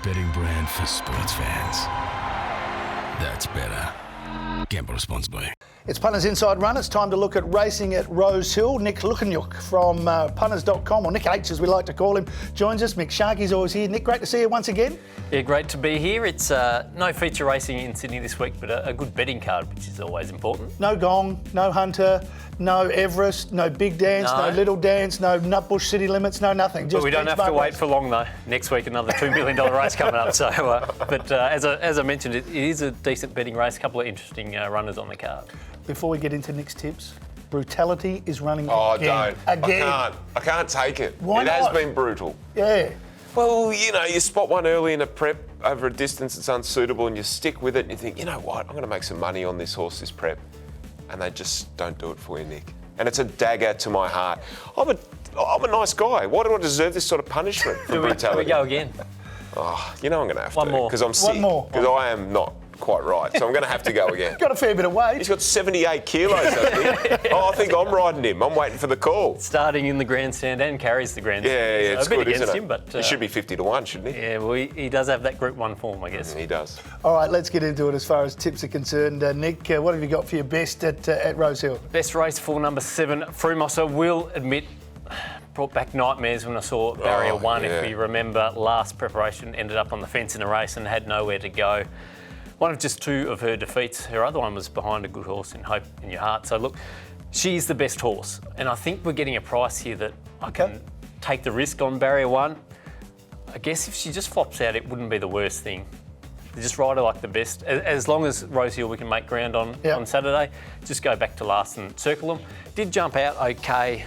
betting brand for sports fans. That's better. Gamble responsibly. It's Punters Inside Run. It's time to look at racing at Rosehill. Nick Hluchaniuk from Punters.com, or Nick H as we like to call him, joins us. Mick Sharkie's always here. Nick, great to see you once again. Yeah, great to be here. It's no feature racing in Sydney this week, but a good betting card, which is always important. No Gong, no Hunter, no Everest, no Big Dance, no Little Dance, no Nutbush City Limits, no nothing. But we don't have to wait for long though. Next week, another $2 million race coming up. So, as I mentioned, it is a decent betting race. A couple of interesting runners on the card. Before we get into Nick's tips, brutality is running again. Again. I can't take it. Why it not? has been brutal. Yeah. Well, you know, you spot one early in a prep over a distance that's unsuitable and you stick with it and you think, you know what, I'm going to make some money on this horse, this prep. And they just don't do it for you, Nick. And it's a dagger to my heart. I'm a nice guy. Why do I deserve this sort of punishment for brutality? We go again. Oh, you know I'm going to have One to. more. Because I'm sick. One more. Because I am not quite right. So I'm going to have to go again. Got a fair bit of weight. He's got 78 kilos, I think. I think I'm riding him. I'm waiting for the call. Starting in the grandstand and carries the grandstand. Yeah, So it's a bit good, against isn't it? him, but He should be 50-1, shouldn't he? yeah, well, he does have that Group 1 form, I guess. He does. All right, let's get into it as far as tips are concerned. Nick, what have you got for your best at Rosehill? Best race for number 7, Frumos. I will admit, brought back nightmares when I saw Barrier 1. yeah. If we remember, last preparation ended up on the fence in a race and had nowhere to go. One of just 2 of her defeats. Her other one was behind a good horse in Hope in Your Heart. So look, she's the best horse. And I think we're getting a price here that I can take the risk on Barrier 1. I guess if she just flops out, it wouldn't be the worst thing. Just ride her like the best. As long as Rosehill we can make ground on Saturday, just go back to last and circle them. Did jump out okay,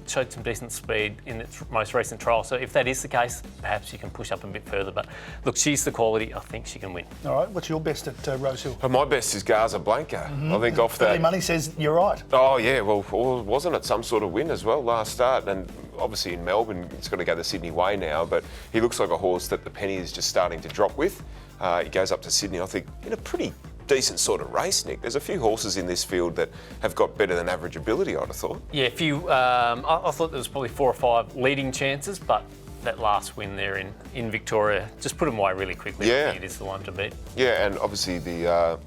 showed some decent speed in its most recent trial. So if that is the case, perhaps you can push up a bit further. But look, she's the quality. I think she can win. All right, what's your best at Rosehill? But my best is Garza Blanca. I think off that. Early money says you're right. Oh yeah, well, wasn't it some sort of win as well last start? And obviously in Melbourne, it's got to go the Sydney way now. But he looks like a horse that the penny is just starting to drop with. He goes up to Sydney, I think, in a pretty decent sort of race, Nick. There's a few horses in this field that have got better than average ability, I'd have thought. Yeah, I thought there was probably 4 or 5 leading chances, but that last win there in Victoria just put them away really quickly. Yeah. I think it is the one to beat. Yeah, and obviously the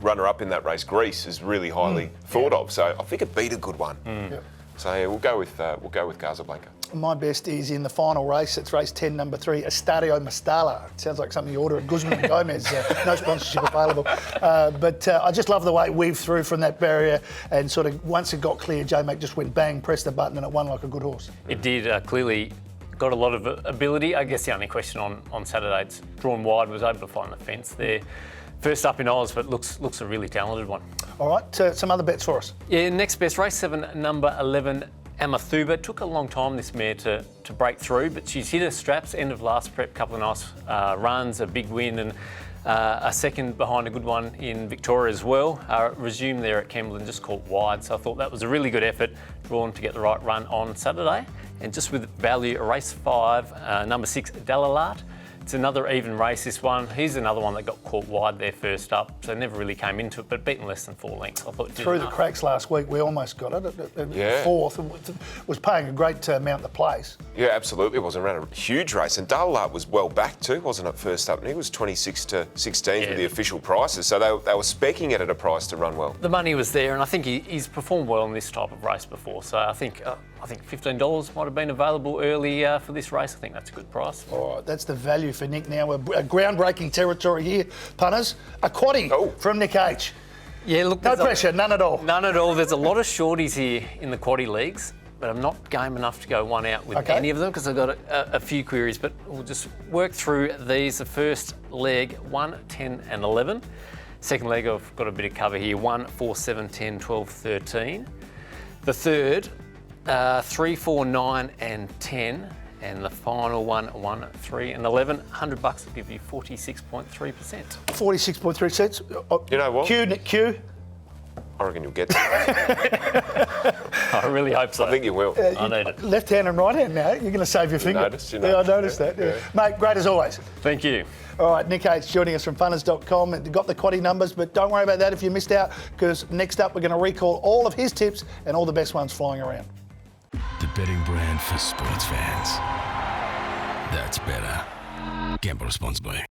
runner-up in that race, Greece, is really highly thought of. So I think it beat a good one. Yep. So yeah, we'll go with Garza Blanca. My best is in the final race. It's race 10, number 3, Estadio Mastala. It sounds like something you order at Guzman and Gomez. No sponsorship available. But I just love the way it weaved through from that barrier, and sort of once it got clear, J-Mac just went bang, pressed the button, and it won like a good horse. It did clearly got a lot of ability. I guess the only question on Saturday, it's drawn wide, was able to find the fence there. First up in Oz, but looks a really talented one. All right, some other bets for us. Yeah, next best race, 7, number 11, Amathuba. Took a long time, this mare, to break through, but she's hit her straps. End of last prep, couple of nice runs, a big win, and a second behind a good one in Victoria as well. Resumed there at Campbell and just caught wide, so I thought that was a really good effort, drawn to get the right run on Saturday. And just with value, race 5, number 6, Dalalat. It's another even race, this one. He's another one that got caught wide there first up, so never really came into it, but beaten less than 4 lengths. I thought it did Through the enough. cracks last week, we almost got it. Yeah. 4th, was paying a great amount of the place. Yeah, absolutely. It wasn't around a huge race. And Dalalat was well back too, wasn't it, first up? And he was 26-16 with the official prices. So they were speccing it at a price to run well. The money was there, and I think he's performed well in this type of race before. So I think $15 might have been available early for this race. I think that's a good price. All right, that's the value for Nick now. We're groundbreaking territory here, punters. A quaddie from Nick H. Yeah, look, No pressure, none at all. None at all. There's a lot of shorties here in the quaddie leagues, but I'm not game enough to go one out with any of them because I've got a few queries, but we'll just work through these. The first leg, 1, 10 and 11. Second leg, I've got a bit of cover here, 1, 4, 7, 10, 12, 13. The third, 3, 4, 9 and 10. And the final one, 1, 3 and 11. $100 will give you 46.3%. 46.3 cents. You know what? Q. I reckon you'll get that. I really hope so. I think you will. I need it. Left hand and right hand now. You're going to save your finger. noticed, Yeah, I noticed that. Yeah. Mate, great as always. Thank you. All right, Nick H joining us from Punters.com. And got the quaddie numbers, but don't worry about that if you missed out, because next up we're going to recall all of his tips and all the best ones flying around. The betting brand for sports fans. That's better. Gamble responsibly.